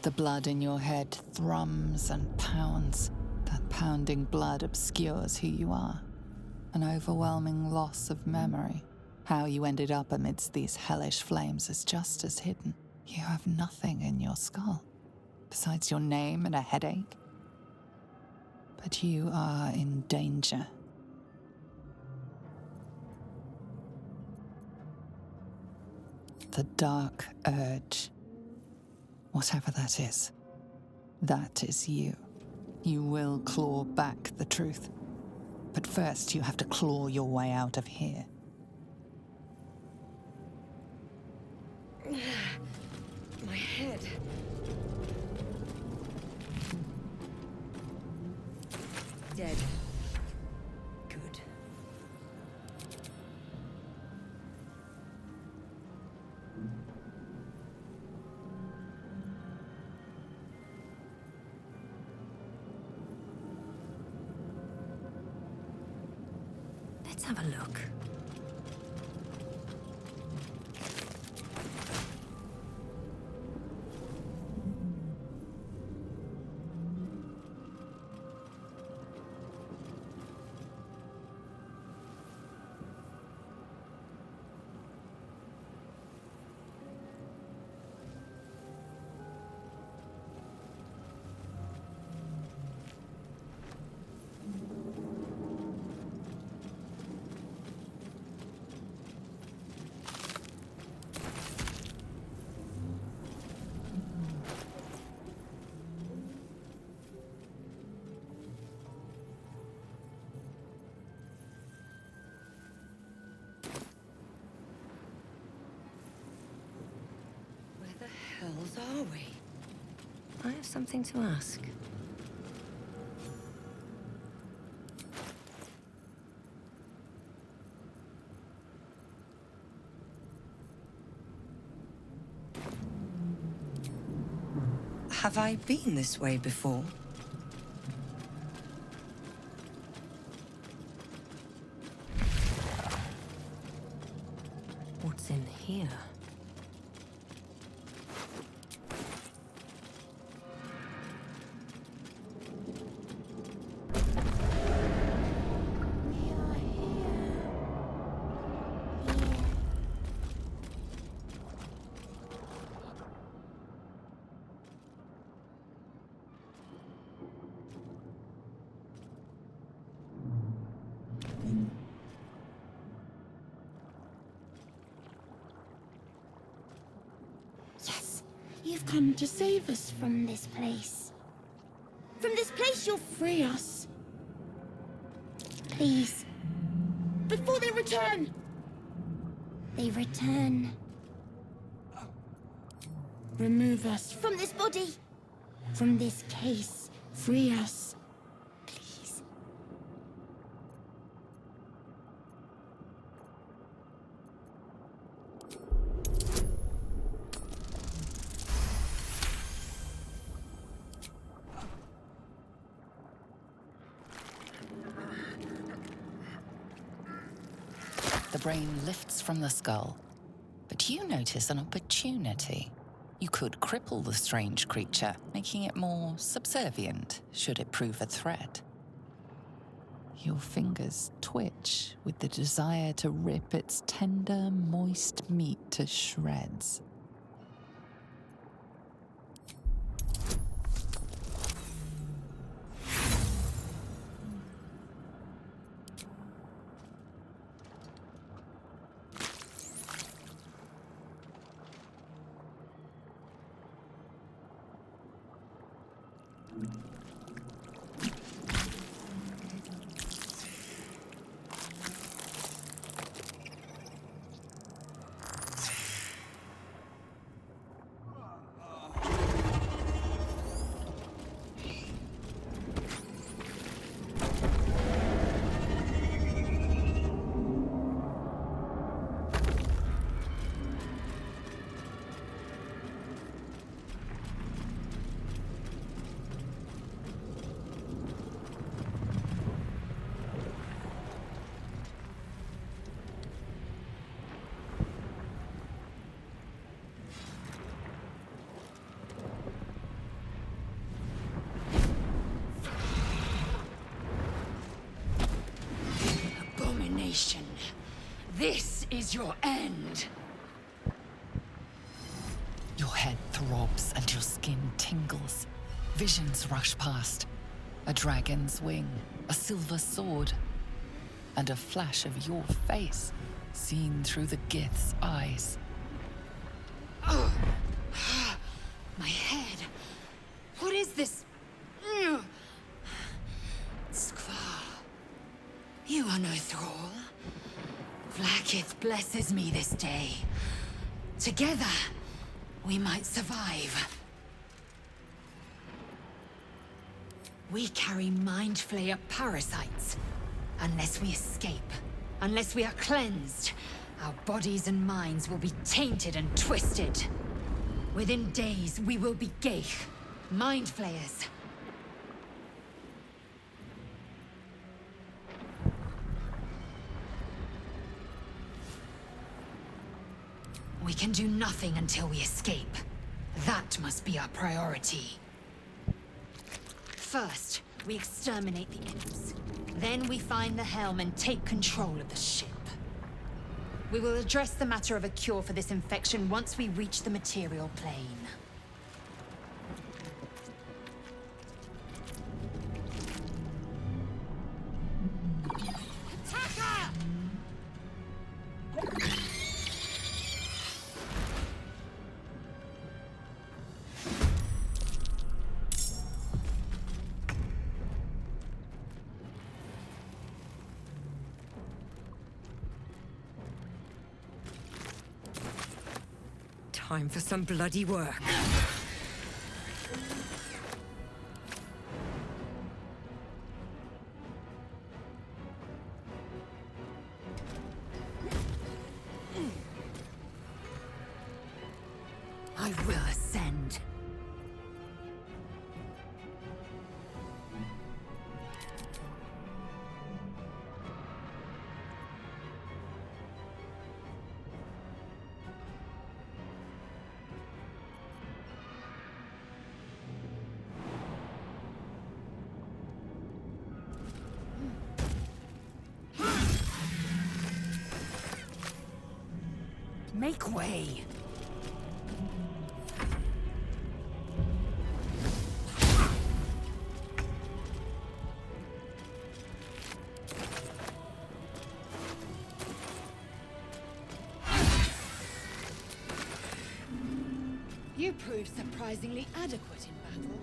The blood in your head thrums and pounds. That pounding blood obscures who you are. An overwhelming loss of memory. How you ended up amidst these hellish flames is just as hidden. You have nothing in your skull, besides your name and a headache. But you are in danger. The dark urge. Whatever that is you. You will claw back the truth. But first you have to claw your way out of here. My head. Dead. Good. Let's have a look. Where the hells are we? I have something to ask. Have I been this way before? What's in here? Yes, you've come to save us from this place. From this place, you'll free us. Please. Before they return! They return. Remove us from this body. From this case. Free us. Please. The brain lifts from the skull, but you notice an opportunity. You could cripple the strange creature, making it more subservient should it prove a threat. Your fingers twitch with the desire to rip its tender, moist meat to shreds. This is your end. Your head throbs and your skin tingles. Visions rush past. A dragon's wing, a silver sword, and a flash of your face, seen through the Gith's eyes. My head. What is this? Skvar. You are no thrall. Vlaakith blesses me this day. Together, we might survive. We carry Mind Flayer parasites. Unless we escape, unless we are cleansed, our bodies and minds will be tainted and twisted. Within days, we will be Geich, Mind Flayers. We can do nothing until we escape. That must be our priority. First, we exterminate the imps. Then we find the helm and take control of the ship. We will address the matter of a cure for this infection once we reach the material plane. Time for some bloody work. I will ascend. Make way! You proved surprisingly adequate in battle.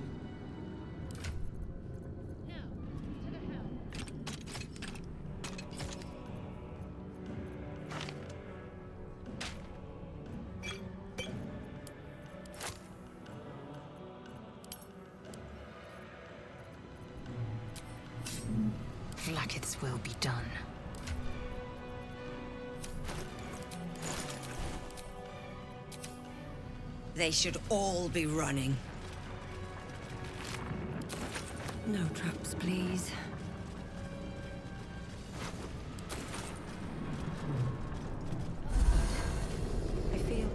Vlaakith's will be done. They should all be running. No traps, please. I feel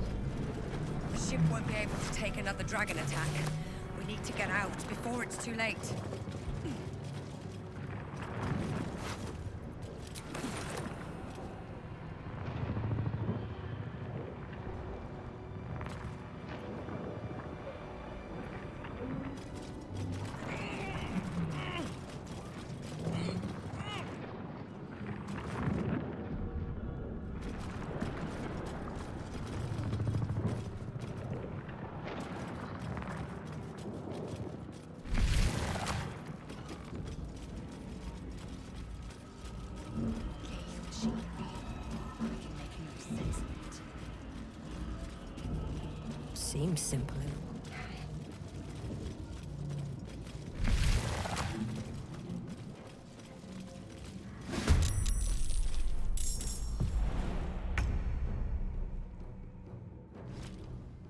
the ship won't be able to take another dragon attack. We need to get out before it's too late. Seems simple.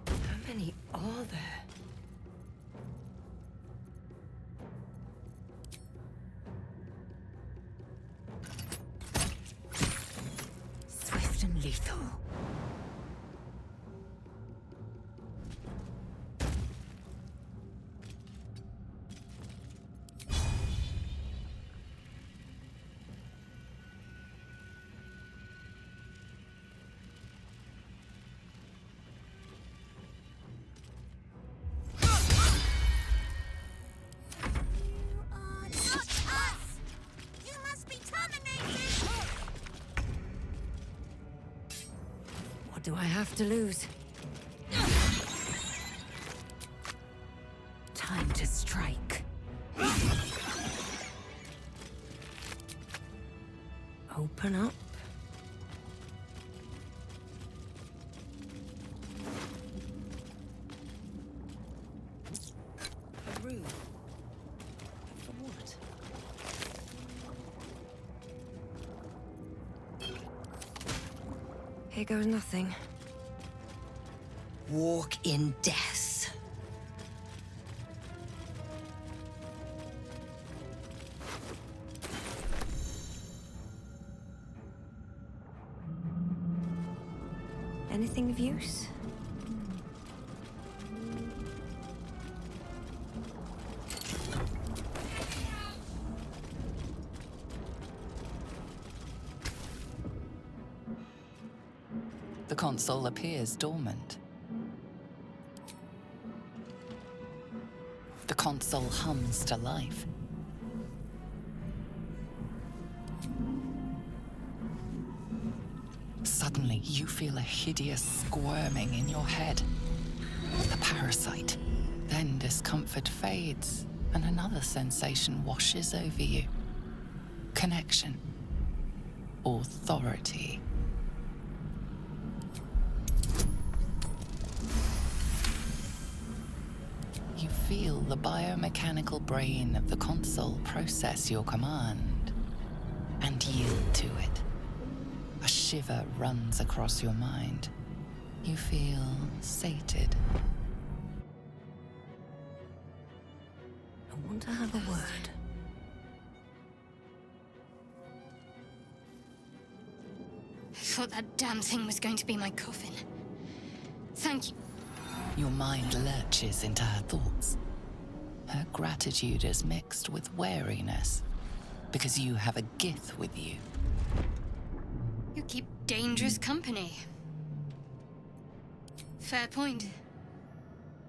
How many are there? Swift and lethal. What do I have to lose? Time to strike. Open up. A room. For what? Here goes nothing. Walk in death. Anything of use? The console appears dormant. The console hums to life. Suddenly, you feel a hideous squirming in your head. The parasite. Then discomfort fades, and another sensation washes over you. Connection. Authority. You feel the biomechanical brain of the console process your command and yield to it. A shiver runs across your mind. You feel sated. I want to have a word. I thought that damn thing was going to be my coffin. Thank you. Your mind lurches into her thoughts. Her gratitude is mixed with wariness, because you have a Gith with you. You keep dangerous company. Fair point.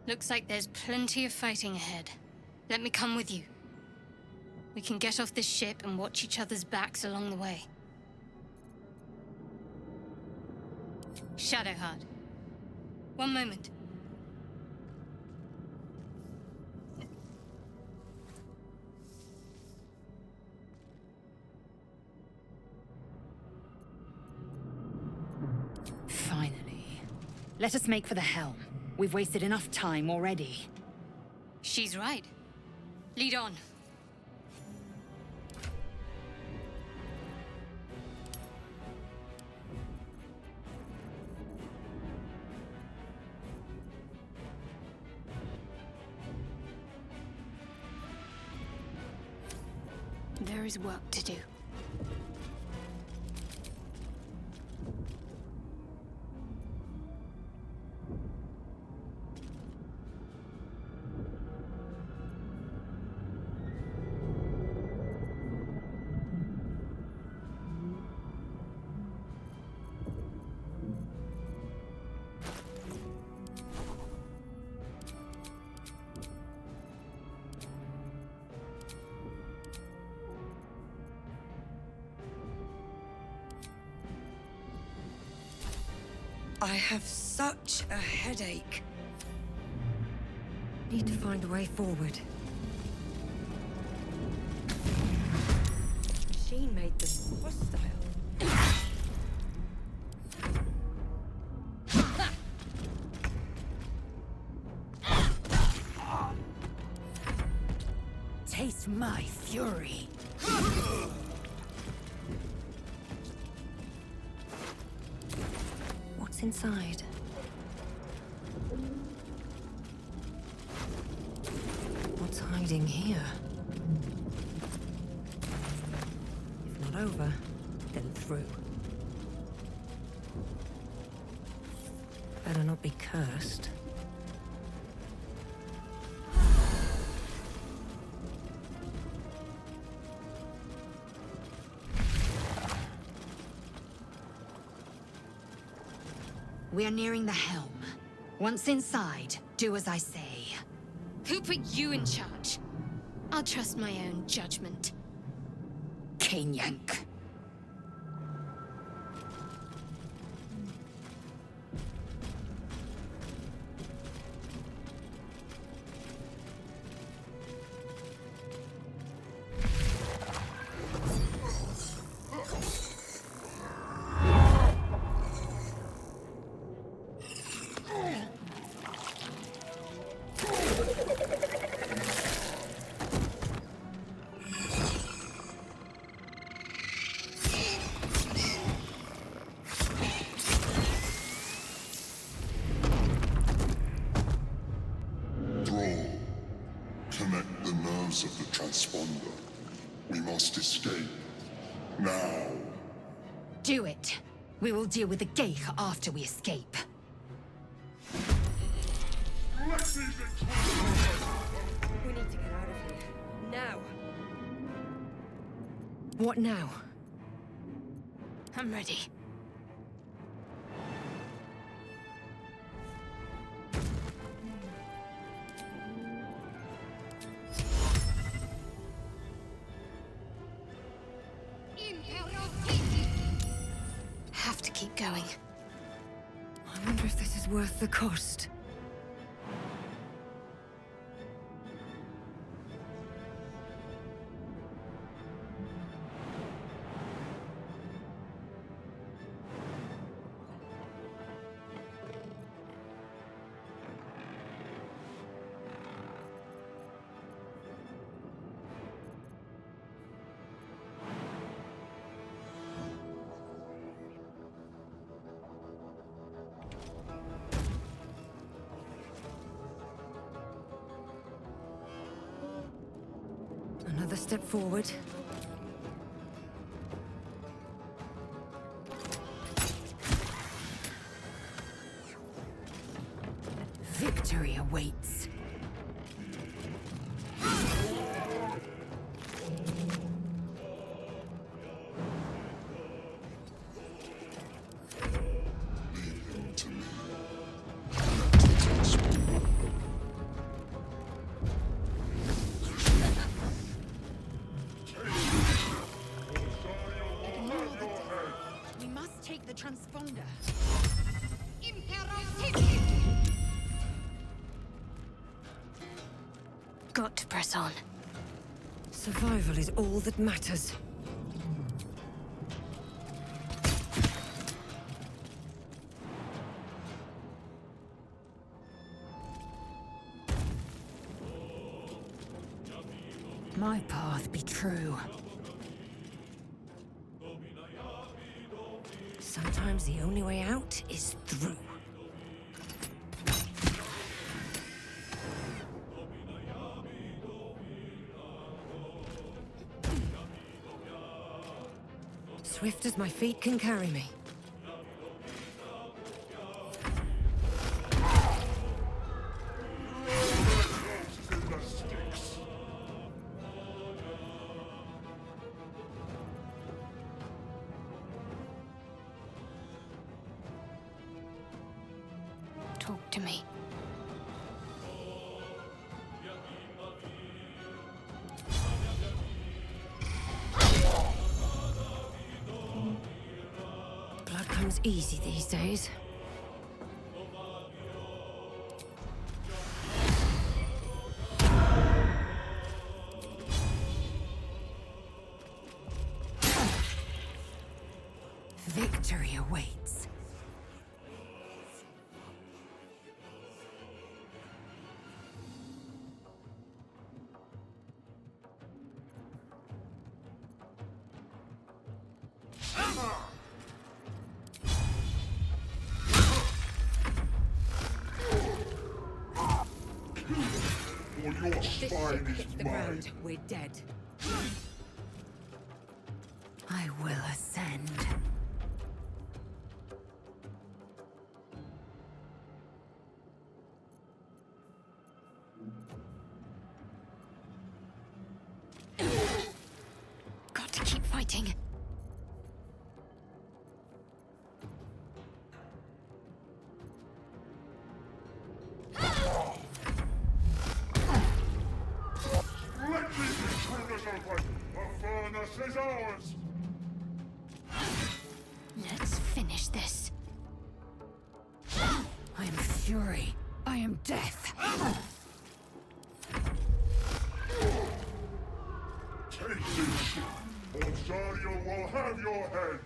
Looks like there's plenty of fighting ahead. Let me come with you. We can get off this ship and watch each other's backs along the way. Shadowheart. One moment. Finally. Let us make for the helm. We've wasted enough time already. She's right. Lead on. There is work to do. I have such a headache. Need to find a way forward. Machine made them hostile. Taste my fury. What's inside? What's hiding here? If not over, then through. Better not be cursed. We are nearing the helm. Once inside, do as I say. Who put you in charge? I'll trust my own judgment. Kanyank. knows of the transponder. We must escape. Now. Do it. We will deal with the Geich after we escape. We need to get out of here. Now. What now? I'm ready. Have to keep going. I wonder if this is worth the cost. Another step forward. Victory awaits. We must take the transponder. Got to press on. Survival is all that matters. My path be true. Sometimes the only way out is through. Swift as my feet can carry me. Talk to me. Blood comes easy these days. Victory awaits. Or your This ship spine hits is the mine. ground, we're dead. I will ascend. Got to keep fighting. Let these intruders open! The furnace is ours! Let's finish this. I am fury. I am death. Take this ship, or Zariel will have your head!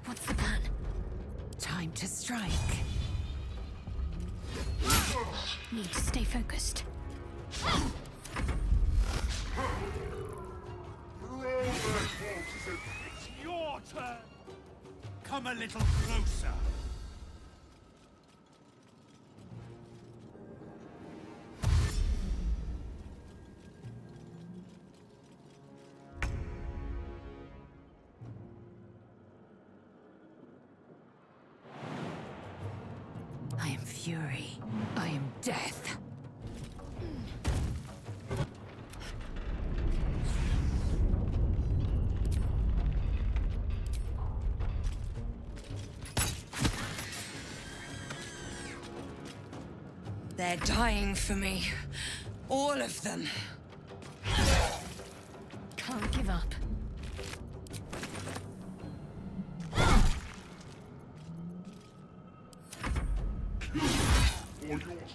What's the plan? Time to strike. Need to stay focused. Throw their corpses. It's your turn! Come a little closer. I am fury. I am death. They're dying for me. All of them. Can't give up. Or your spine is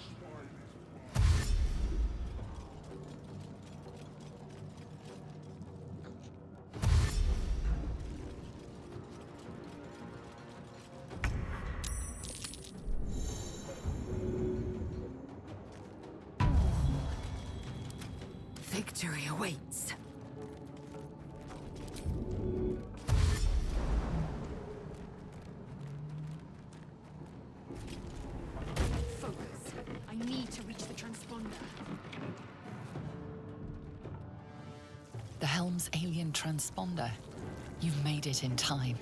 Victory awaits. Focus. I need to reach the transponder. The Helm's alien transponder. You've made it in time.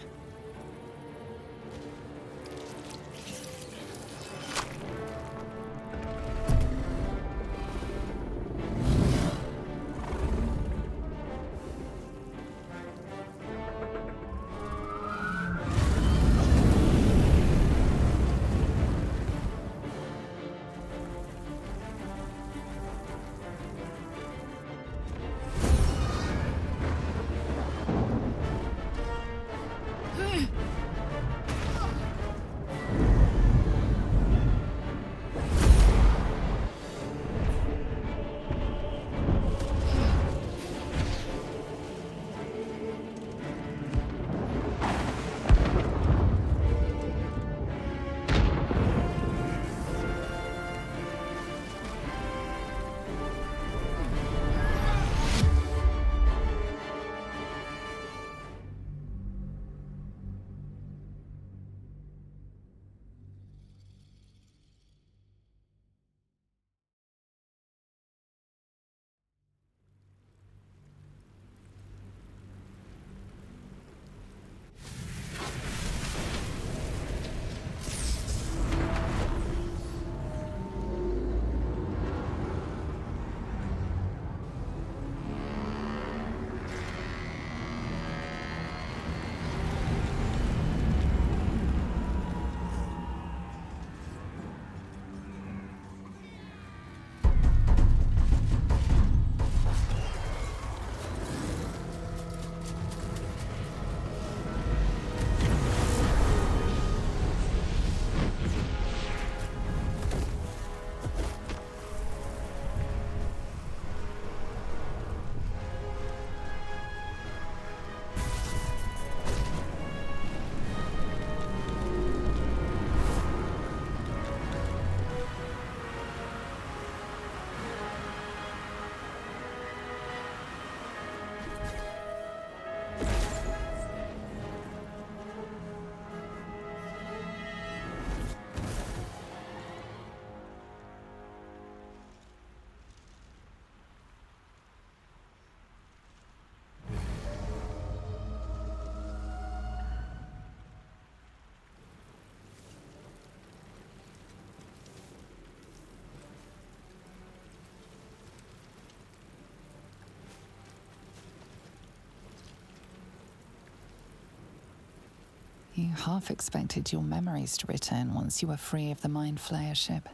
You half expected your memories to return once you were free of the Mind Flayer ship.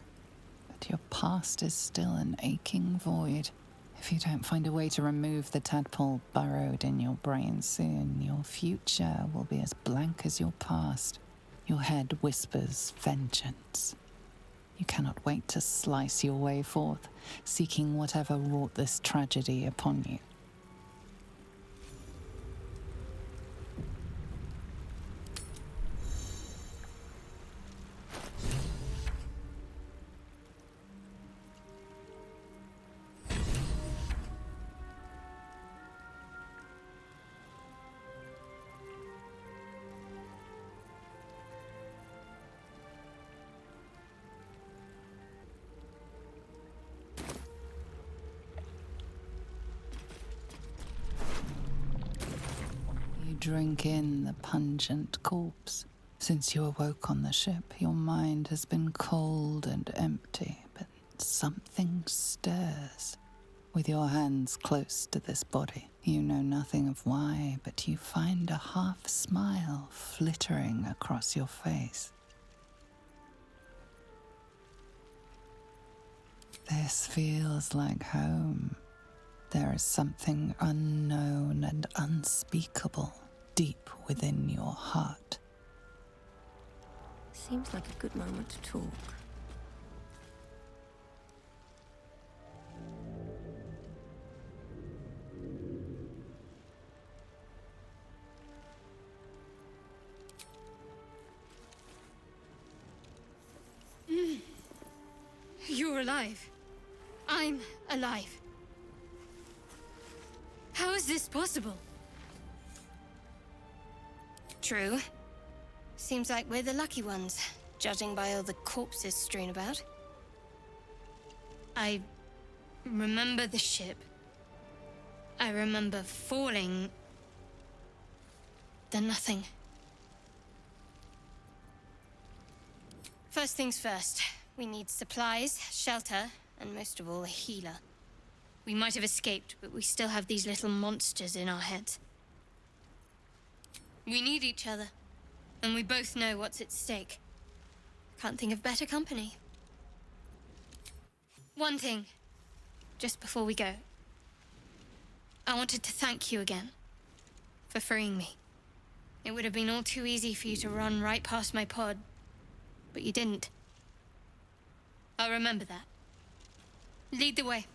But your past is still an aching void. If you don't find a way to remove the tadpole burrowed in your brain soon, your future will be as blank as your past. Your head whispers vengeance. You cannot wait to slice your way forth, seeking whatever wrought this tragedy upon you. drink in the pungent corpse. Since you awoke on the ship, your mind has been cold and empty, but something stirs. With your hands close to this body, you know nothing of why, but you find a half smile flittering across your face. This feels like home. There is something unknown and unspeakable deep within your heart. Seems like a good moment to talk. You're alive. I'm alive. How is this possible? True. Seems like we're the lucky ones, judging by all the corpses strewn about. I remember the ship. I remember falling. Then nothing. First things first. We need supplies, shelter, and most of all, a healer. We might have escaped, but we still have these little monsters in our heads. We need each other, and we both know what's at stake. Can't think of better company. One thing, just before we go. I wanted to thank you again for freeing me. It would have been all too easy for you to run right past my pod, but you didn't. I'll remember that. Lead the way.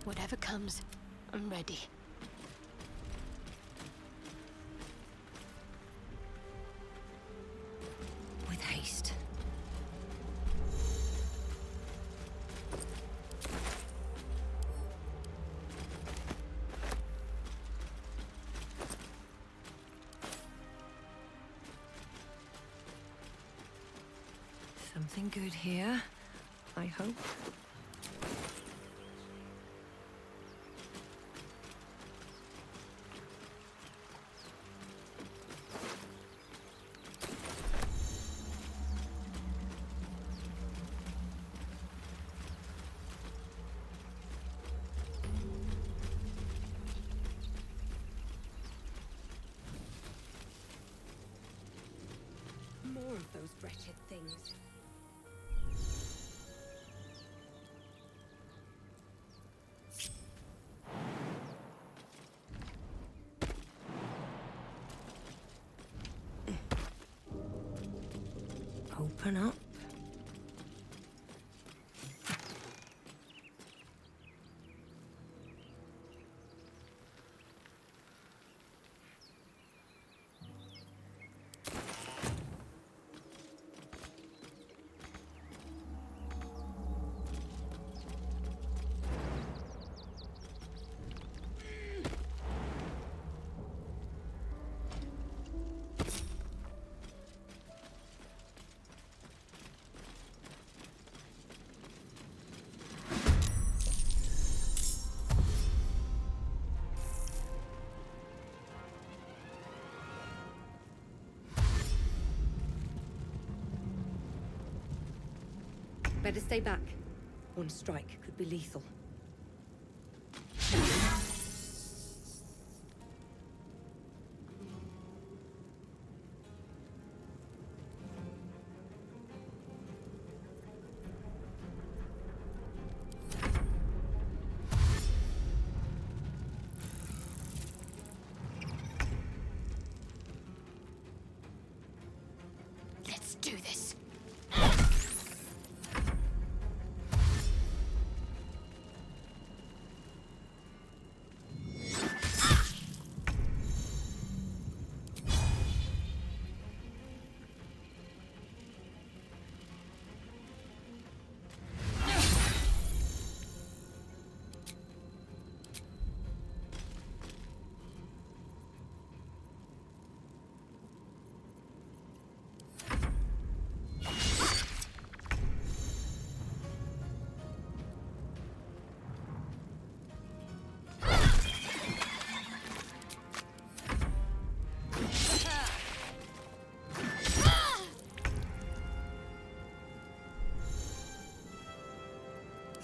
Whatever comes, I'm ready. With haste. Something good here, I hope. More of those wretched things. open up. Better stay back. One strike could be lethal. Let's do this.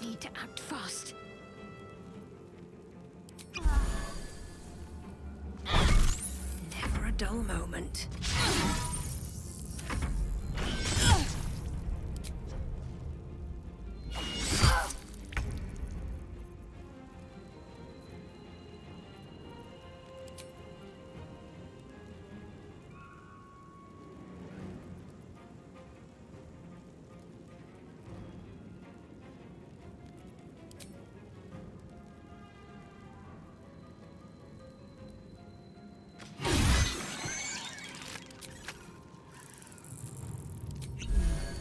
Need to act fast. Never a dull moment.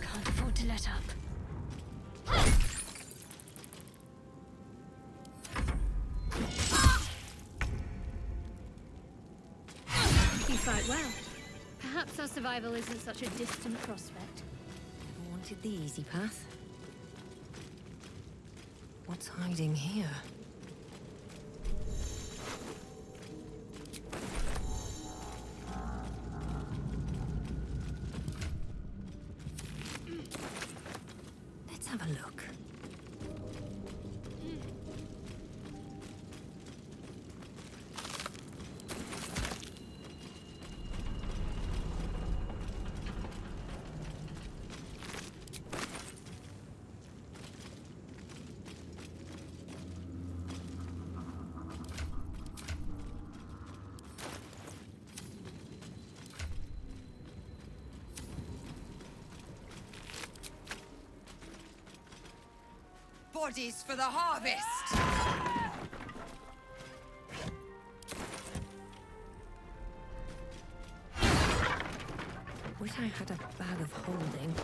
Can't afford to let up. You fight well. Perhaps our survival isn't such a distant prospect. Never wanted the easy path. What's hiding here? Let's have a look. Bodies for the harvest! Wish I had a bag of holding.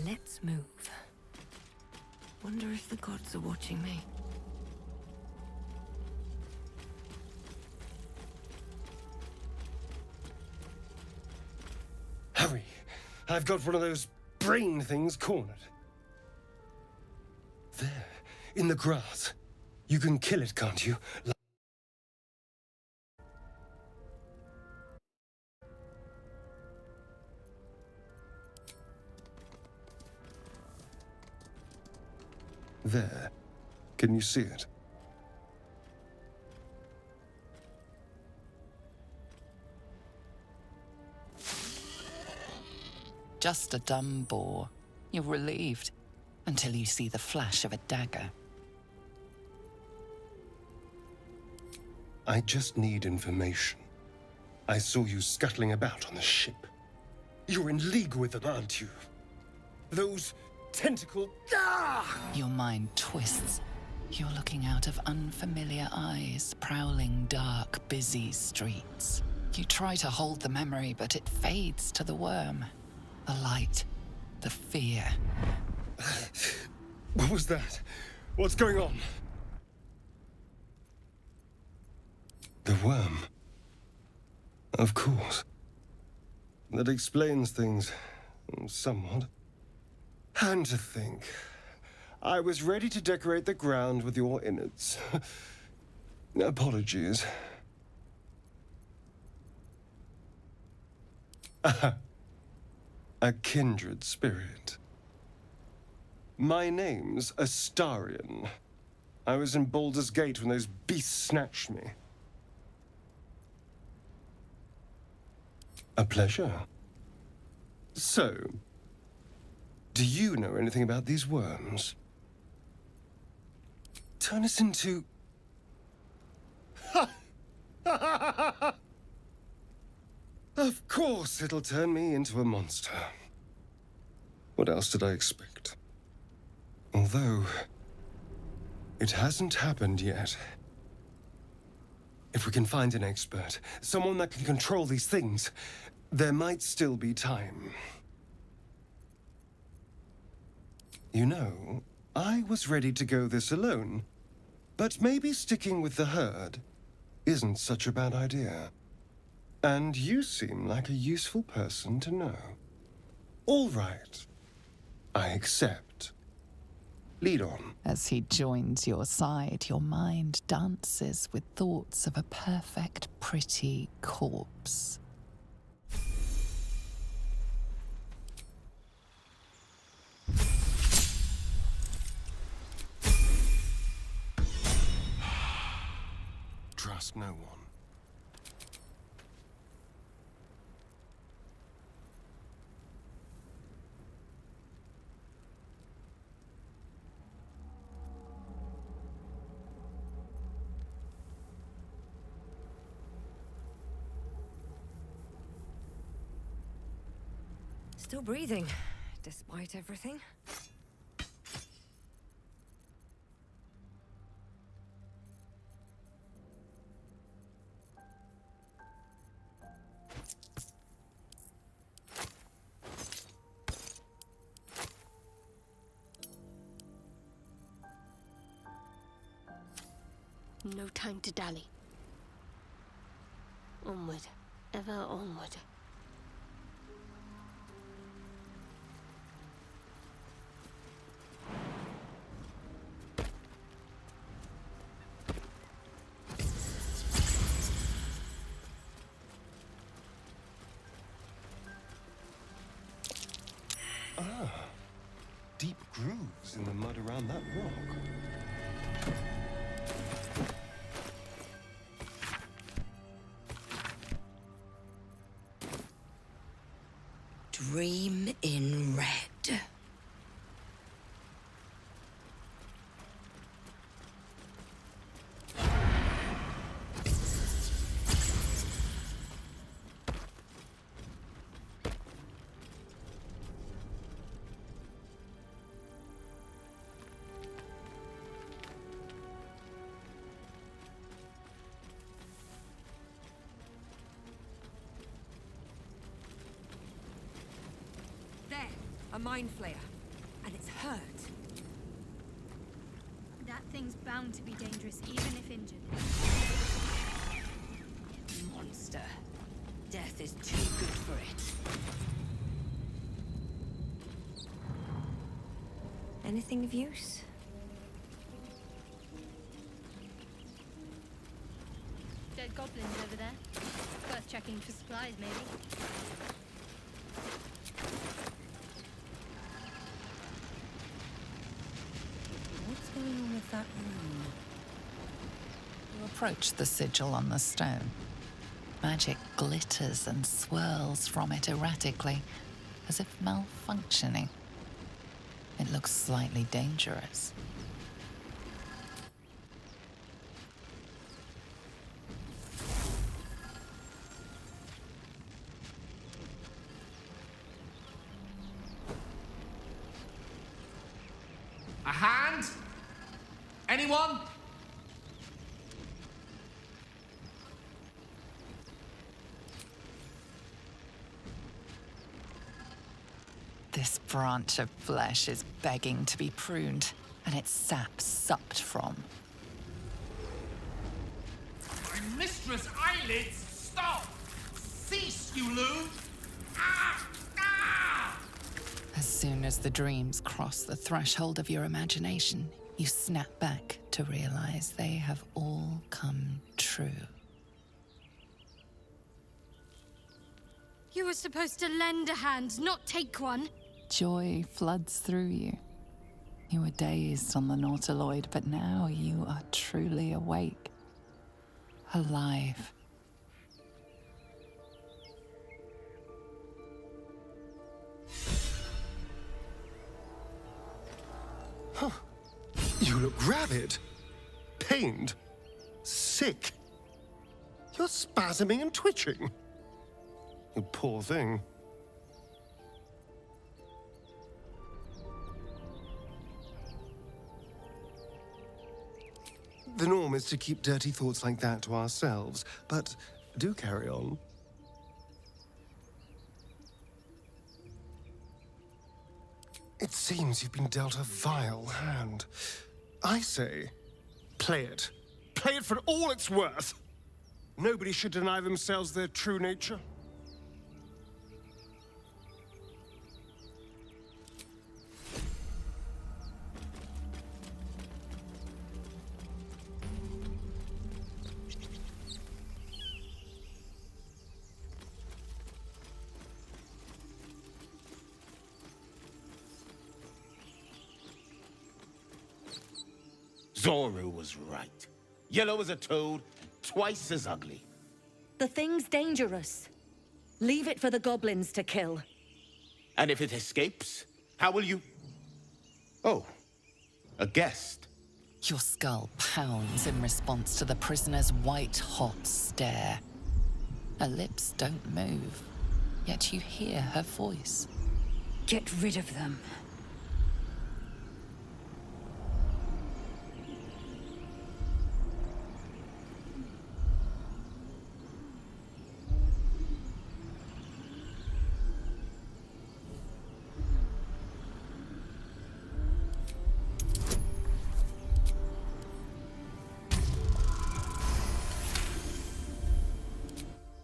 Let's move. Wonder if the gods are watching me. Hurry! I've got one of those brain things cornered. There, in the grass. You can kill it, can't you? There, Can you see it? Just a dumb bore. You're relieved until you see the flash of a dagger. I just need information. I saw you scuttling about on the ship. You're in league with them, aren't you? Those tentacle... Ah! Your mind twists. You're looking out of unfamiliar eyes, prowling dark, busy streets. You try to hold the memory, but it fades to the worm. The light, the fear. What was that? What's going on? The worm. Of course. That explains things somewhat. And to think, I was ready to decorate the ground with your innards. Apologies. A kindred spirit. My name's Astarion. I was in Baldur's Gate when those beasts snatched me. A pleasure. So, do you know anything about these worms? Turn us into... Of course it'll turn me into a monster. What else did I expect? Although, it hasn't happened yet. If we can find an expert, someone that can control these things, there might still be time. You know, I was ready to go this alone, but maybe sticking with the herd isn't such a bad idea. And you seem like a useful person to know. All right. I accept. Lead on. As he joins your side, your mind dances with thoughts of a perfect, pretty corpse. Trust no one. Still breathing, despite everything. No time to dally. Onward, ever onward. Deep grooves in the mud around that rock. Dream in red. A mind flayer. And it's hurt. That thing's bound to be dangerous, even if injured. Monster. Death is too good for it. Anything of use? Dead goblins over there. Worth checking for supplies, maybe. What's going on with that room? You approach the sigil on the stone. Magic glitters and swirls from it erratically, as if malfunctioning. It looks slightly dangerous. A hand? Anyone? This branch of flesh is begging to be pruned, and its sap sucked from. My mistress' eyelids! Stop! Cease, you loon! Ah! Ah! As soon as the dreams cross the threshold of your imagination, you snap back to realize they have all come true. You were supposed to lend a hand, not take one. Joy floods through you. You were dazed on the Nautiloid, but now you are truly awake. Alive. Huh. You look rabid, pained, sick. You're spasming and twitching. You poor thing. The norm is to keep dirty thoughts like that to ourselves, but do carry on. It seems you've been dealt a vile hand. I say, play it. Play it for all it's worth. Nobody should deny themselves their true nature. Zoru was right. Yellow as a toad, twice as ugly. The thing's dangerous. Leave it for the goblins to kill. And if it escapes, how will you... Oh, a guest. Your skull pounds in response to the prisoner's white-hot stare. Her lips don't move, yet you hear her voice. Get rid of them.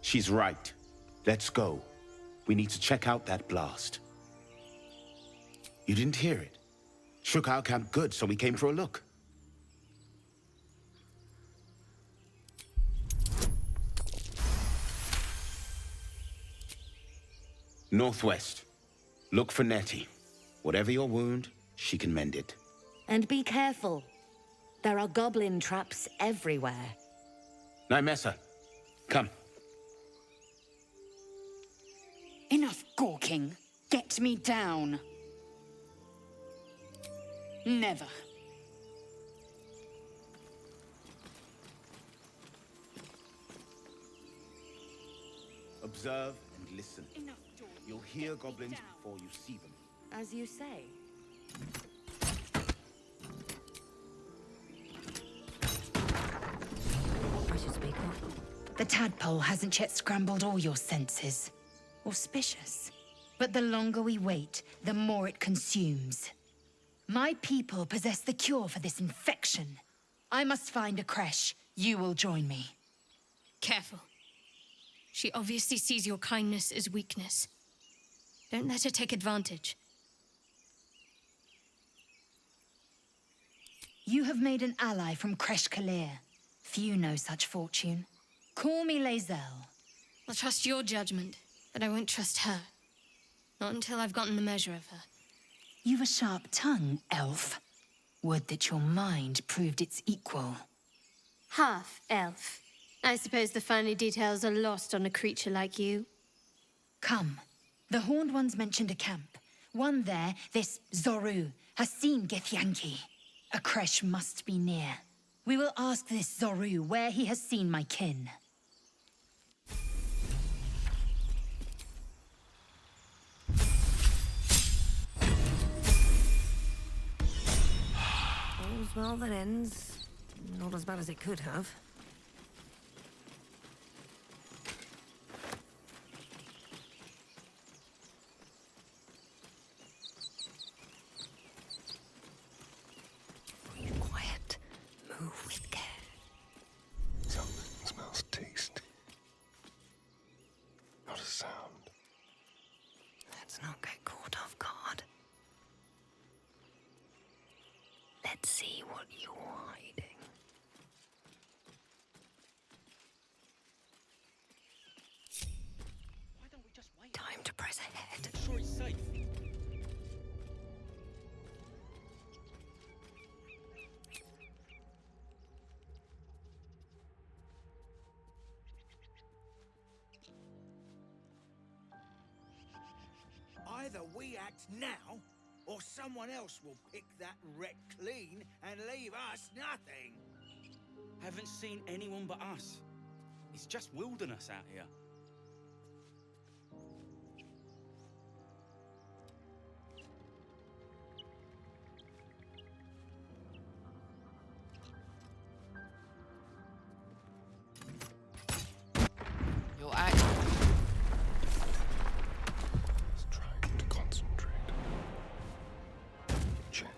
She's right. Let's go. We need to check out that blast. You didn't hear it? Shook our camp good, so we came for a look. Northwest. Look for Nettie. Whatever your wound, she can mend it. And be careful. There are goblin traps everywhere. Nymessa, come. Enough gawking. Get me down. Never. Observe and listen. You'll hear goblins before you see them. As you say. I should speak up. The tadpole hasn't yet scrambled all your senses. Auspicious. But the longer we wait, the more it consumes. My people possess the cure for this infection. I must find a creche. You will join me. Careful. She obviously sees your kindness as weakness. Don't let her take advantage. You have made an ally from Creche Kalir. Few know such fortune. Call me Lae'zel. I'll trust your judgment, but I won't trust her. Not until I've gotten the measure of her. You've a sharp tongue, elf. Would that your mind proved its equal. Half elf. I suppose the finer details are lost on a creature like you. Come. The Horned Ones mentioned a camp. One there, this Zoru, has seen Githyanki. A creche must be near. We will ask this Zoru where he has seen my kin. All's well that ends. Not as bad as it could have. Quiet. Move with care. Something smells tasty. Not a sound. Let's not get caught off guard. Let's see what you're hiding. Why don't we just wait? Time to press ahead. I'm sure it's safe. Either we act now, or someone else will pick that wreck clean and leave us nothing. Haven't seen anyone but us. It's just wilderness out here. Your act. Just trying to concentrate. Gently.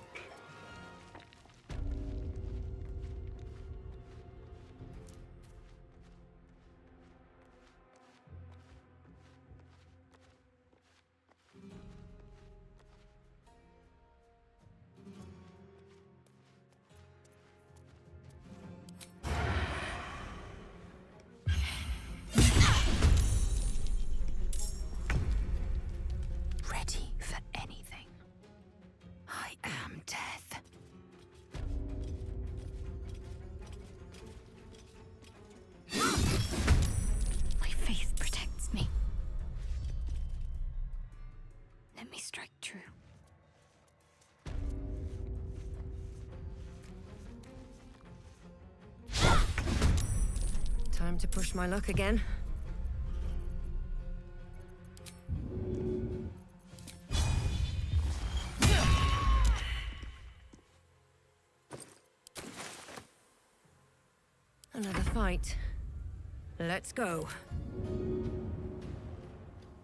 Ready for anything. I am death. My faith protects me. Let me strike true. Time to push my luck again. Another fight. Let's go.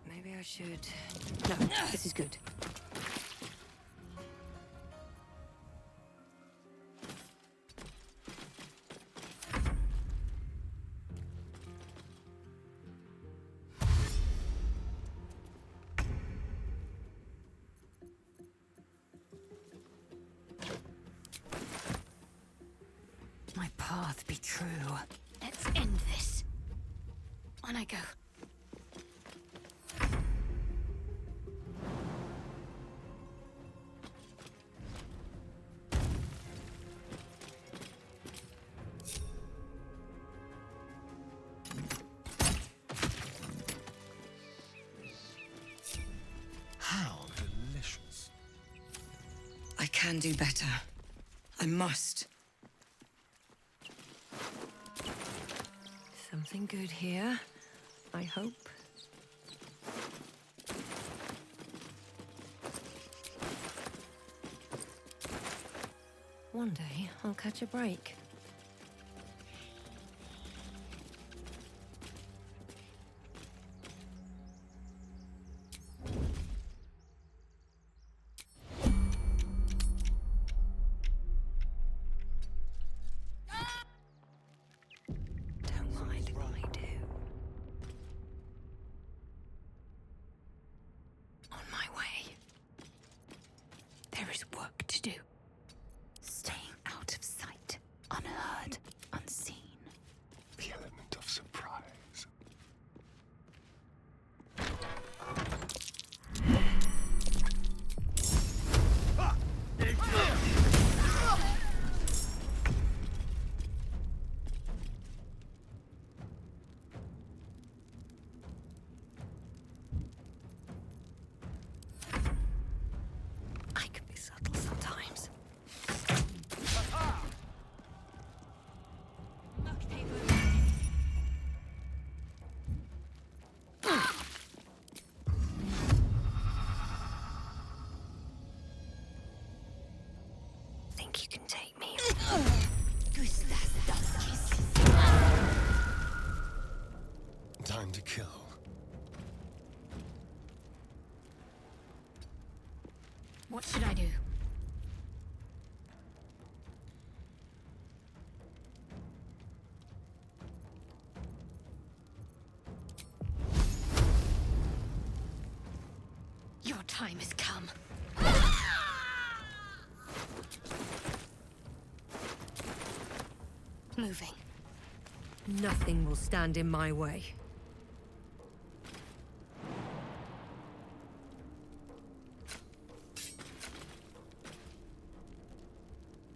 Maybe I should... No, this is good. My path be true. Let's end this. On I go. How delicious. I can do better. I must. Something good here, I hope. One day, I'll catch a break. Don't mind if I do. On my way. There is work to do. Staying out of sight, unheard, unseen. The element of surprise. time has come. Moving. Nothing will stand in my way.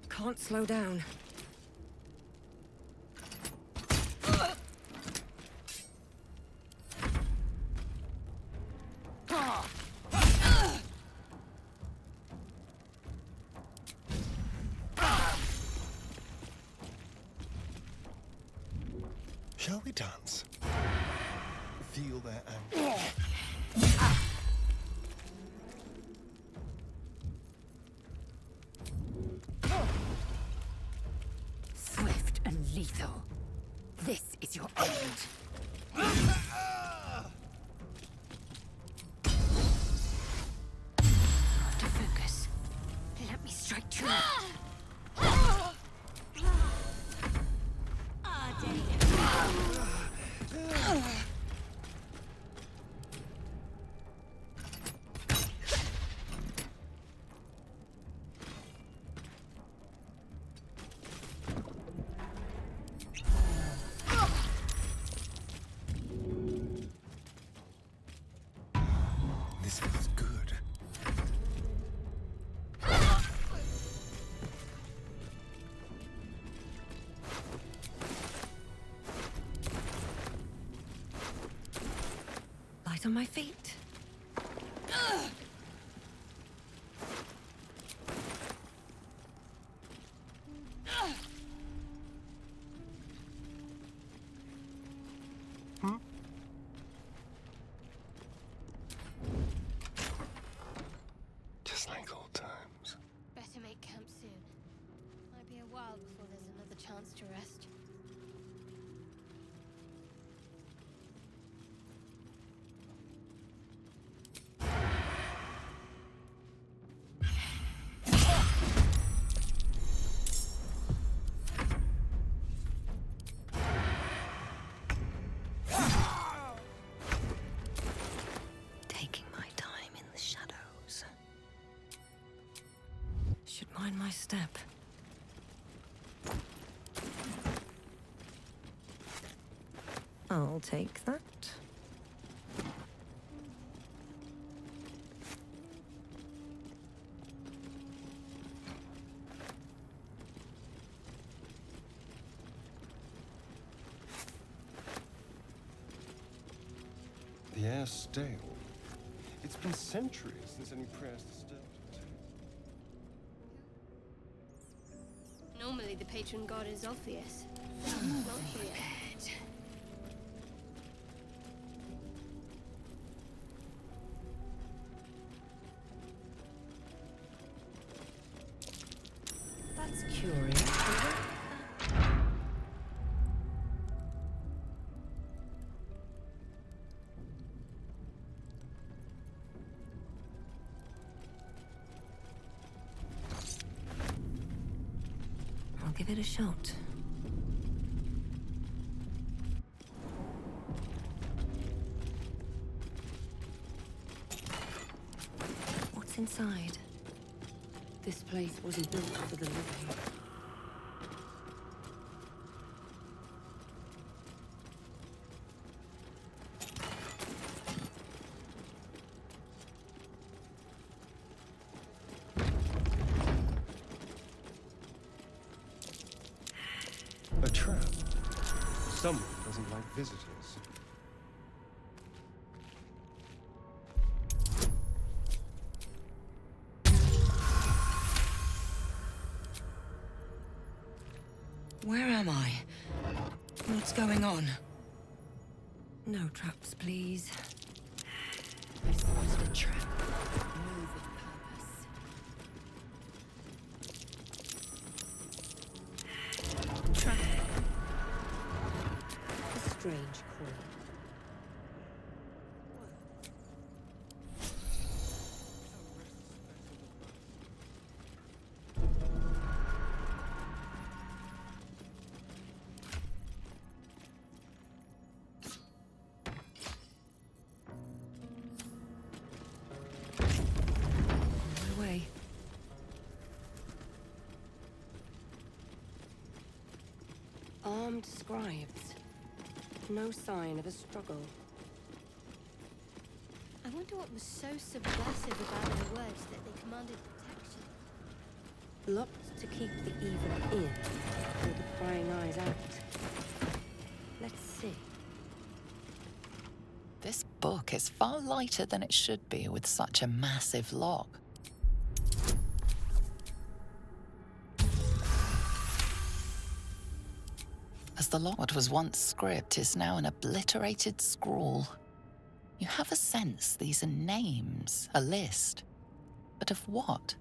Can't slow down. Shall we dance? Feel their anger. Swift and lethal. This is your end. To focus. Let me strike true. This feels good. Light on my feet. Just like old times. Better make camp soon. Might be a while before there's another chance to rest. Taking my time in the shadows. Should mind my step. I'll take that. The air's stale. It's been centuries since any prayers disturbed it. Normally the patron god is obvious. Not here. That's curious. I'll give it a shot. What's inside? This place wasn't built for the living. A trap. Someone doesn't like visitors. Where am I? What's going on? No traps, please. This wasn't a trap. Move with purpose. Trap. A strange call. Armed scribes. No sign of a struggle. I wonder what was so subversive about their words that they commanded protection. Locked to keep the evil in, or the prying eyes out. Let's see. This book is far lighter than it should be with such a massive lock. As the lock, what was once script is now an obliterated scrawl. You have a sense these are names, a list. But of what?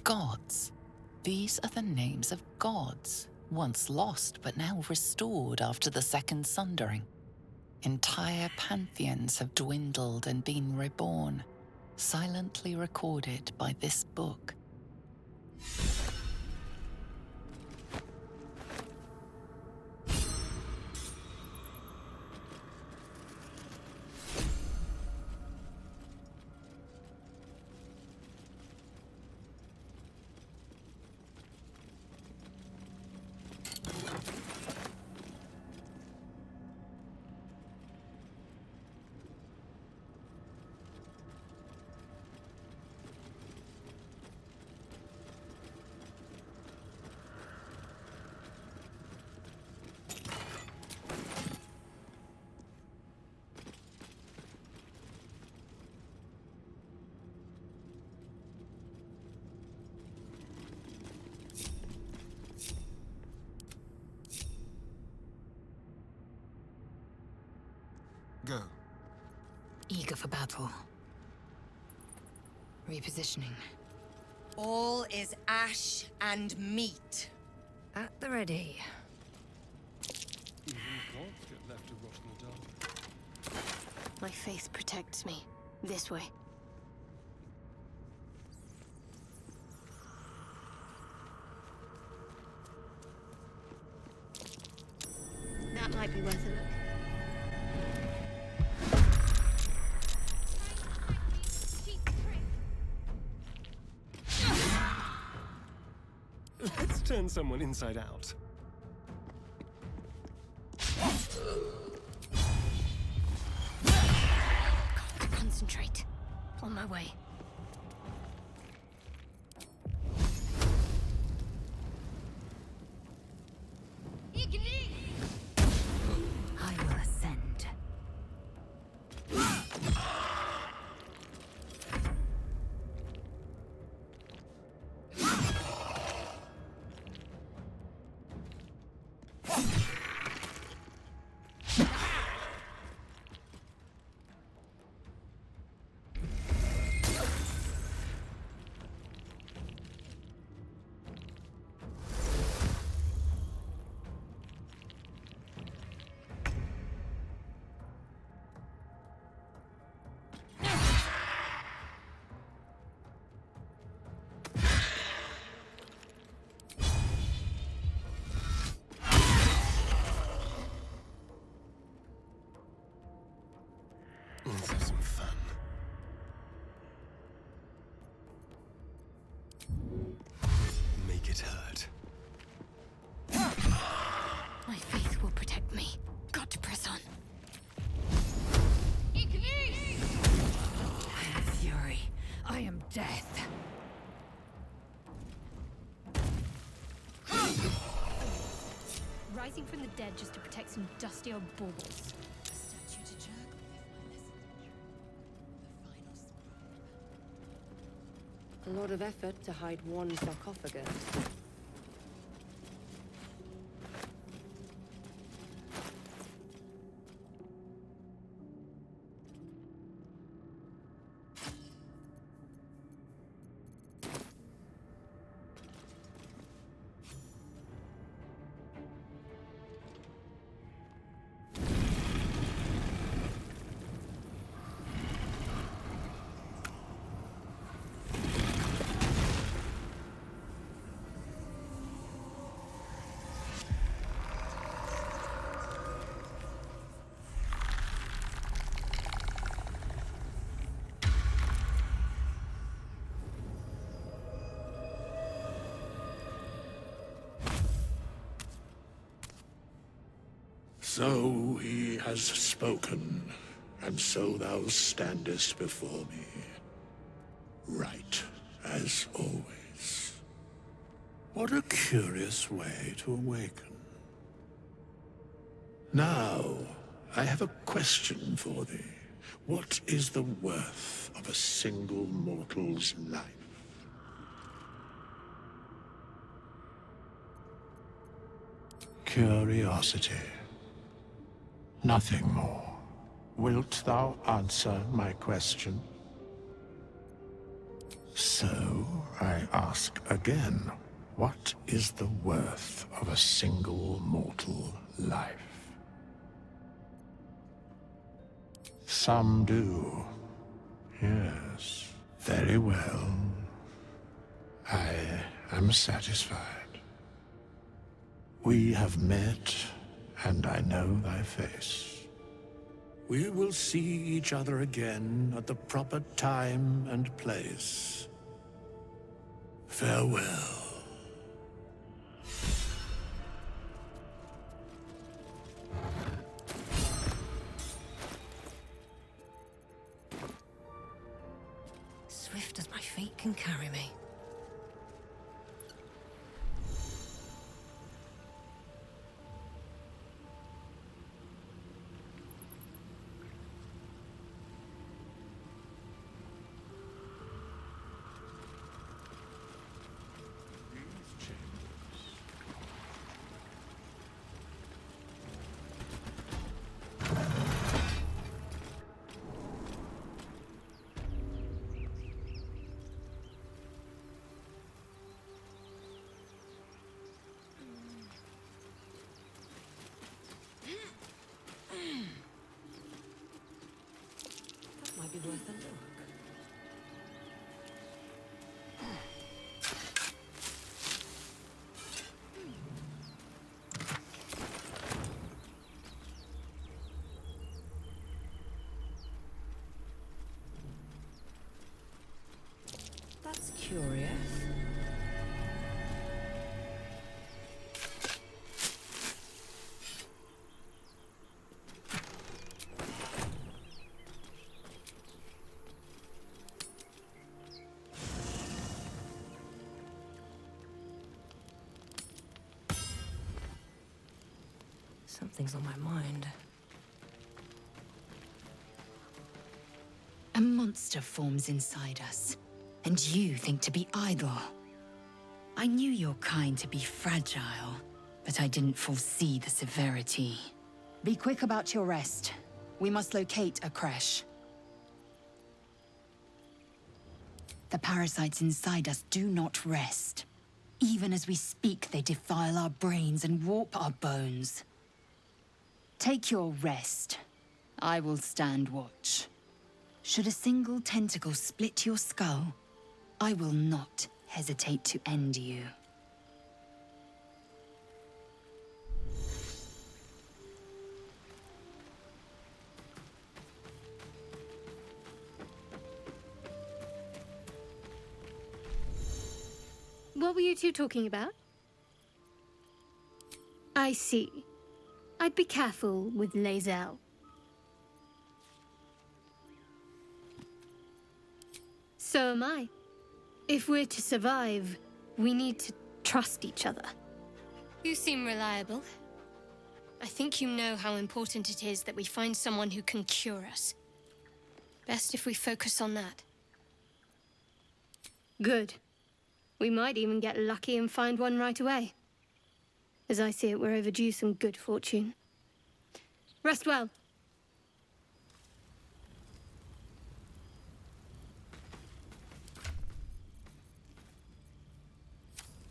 Gods. These are the names of gods, once lost but now restored after the Second Sundering. Entire pantheons have dwindled and been reborn, silently recorded by this book. Go. Eager for battle. Repositioning. All is ash and meat. At the ready. Even gods get left to rot in the dark. My faith protects me. This way. That might be worth a look. Let's turn someone inside out. Concentrate. On my way. I will ascend. Let's have some fun. Make it hurt. My faith will protect me. Got to press on. I am fury. I am death. Rising from the dead just to protect some dusty old baubles. A lot of effort to hide one sarcophagus. So he has spoken, and so thou standest before me. Right, as always. What a curious way to awaken. Now, I have a question for thee. What is the worth of a single mortal's life? Curiosity. Nothing more. Wilt thou answer my question? So, I ask again, what is the worth of a single mortal life? Some do. Yes. Very well. I am satisfied. We have met, and I know thy face. We will see each other again at the proper time and place. Farewell. Swift as my feet can carry me. Might be worth a look. That's curious. Something's on my mind. A monster forms inside us, and you think to be idle. I knew your kind to be fragile, but I didn't foresee the severity. Be quick about your rest. We must locate a creche. The parasites inside us do not rest. Even as we speak, they defile our brains and warp our bones. Take your rest. I will stand watch. Should a single tentacle split your skull, I will not hesitate to end you. What were you two talking about? I see. I'd be careful with Lae'zel. So am I. If we're to survive, we need to trust each other. You seem reliable. I think you know how important it is that we find someone who can cure us. Best if we focus on that. Good. We might even get lucky and find one right away. As I see it, we're overdue some good fortune. Rest well.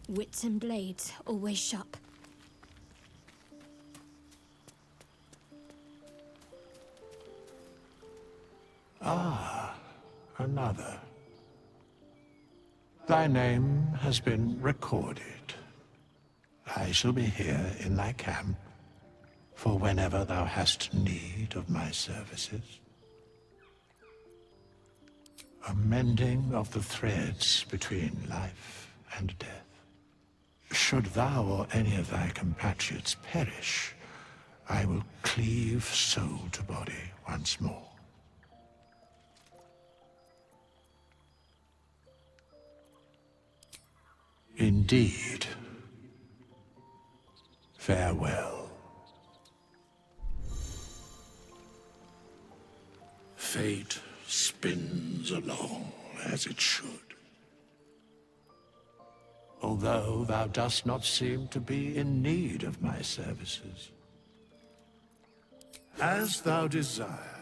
Wits and blades, always sharp. Ah, another. Thy name has been recorded. I shall be here in thy camp for whenever thou hast need of my services. A mending of the threads between life and death. Should thou or any of thy compatriots perish, I will cleave soul to body once more. Indeed. Farewell. Fate spins along as it should. Although thou dost not seem to be in need of my services. As thou desire.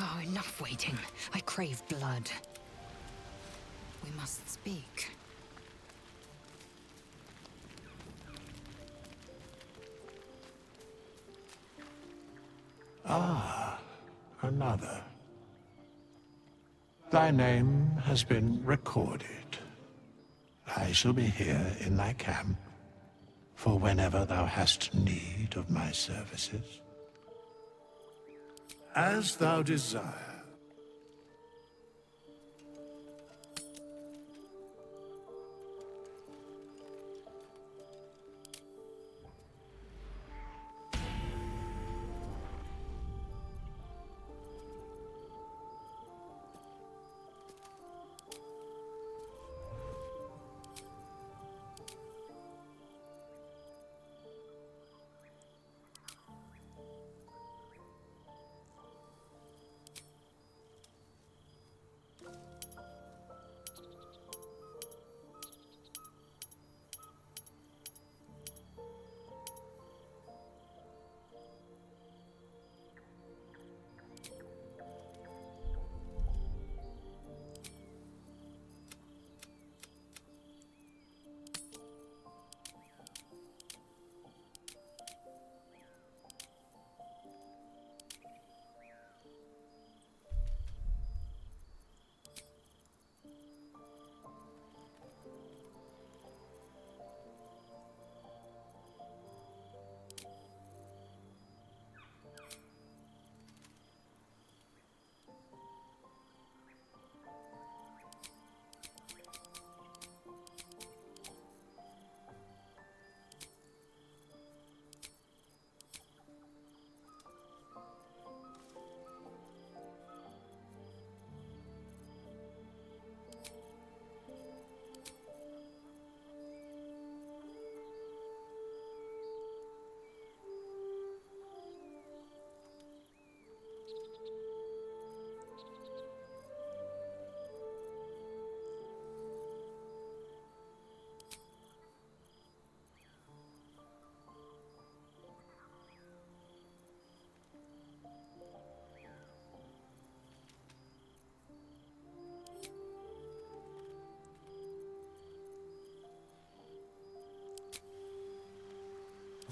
Oh, enough waiting. I crave blood. We must speak. Ah, another. Thy name has been recorded. I shall be here in thy camp for whenever thou hast need of my services. As thou desire.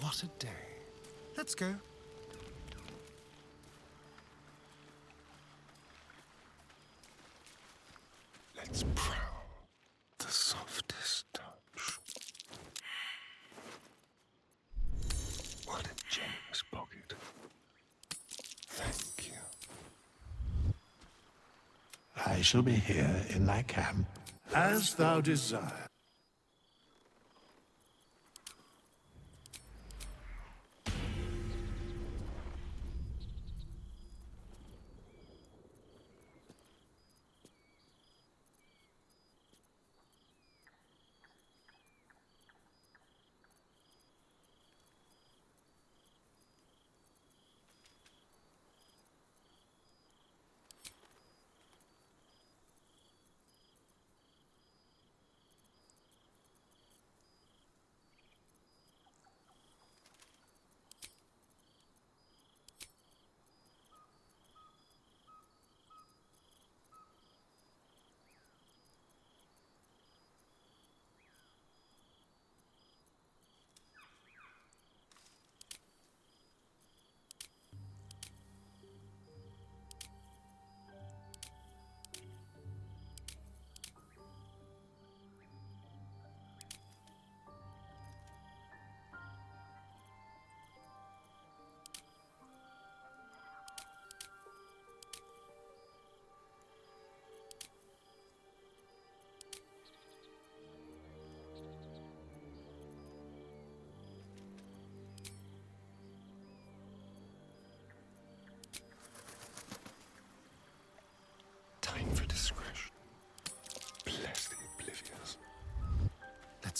What a day. Let's go. Let's prowl the softest touch. What a generous pocket. Thank you. I shall be here in thy camp, as thou desire.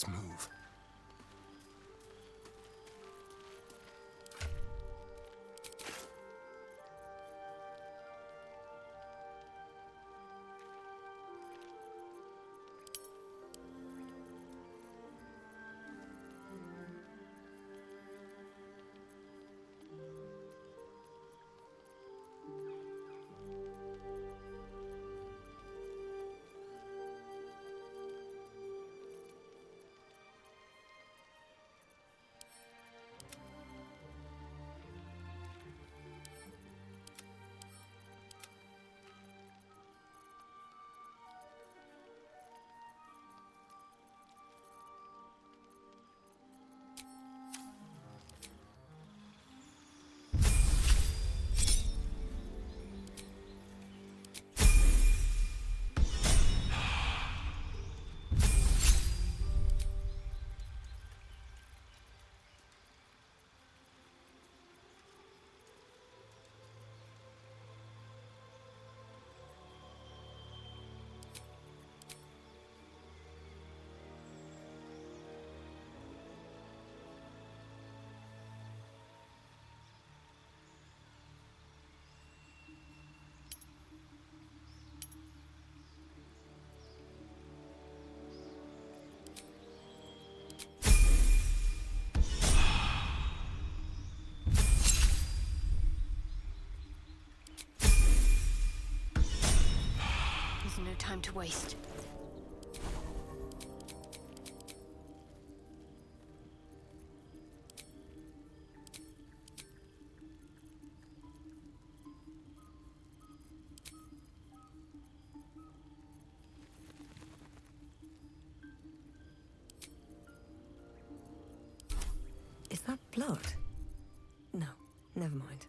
Let's move. There's no time to waste. Is that blood? No, never mind.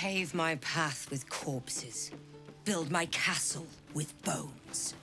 Pave my path with corpses. Build my castle with bones.